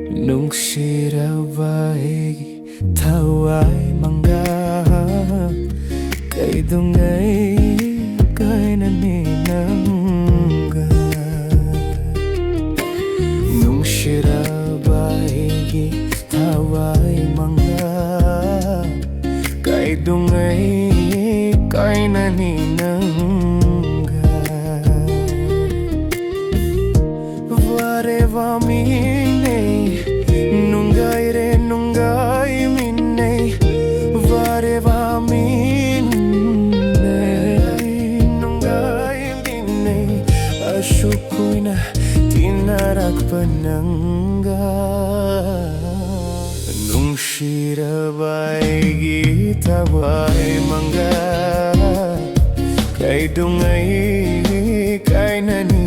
Nung sirabay taway mangga kay dungay kay naninangga. Nung sirabay taway mangga kay dungay kay naninangga. Vareva minne nungai re nungai minne, vareva minne nungai minne, asyukoy na tinarak panangga. Nung sirabay gitaway mangga kay dungay kay nani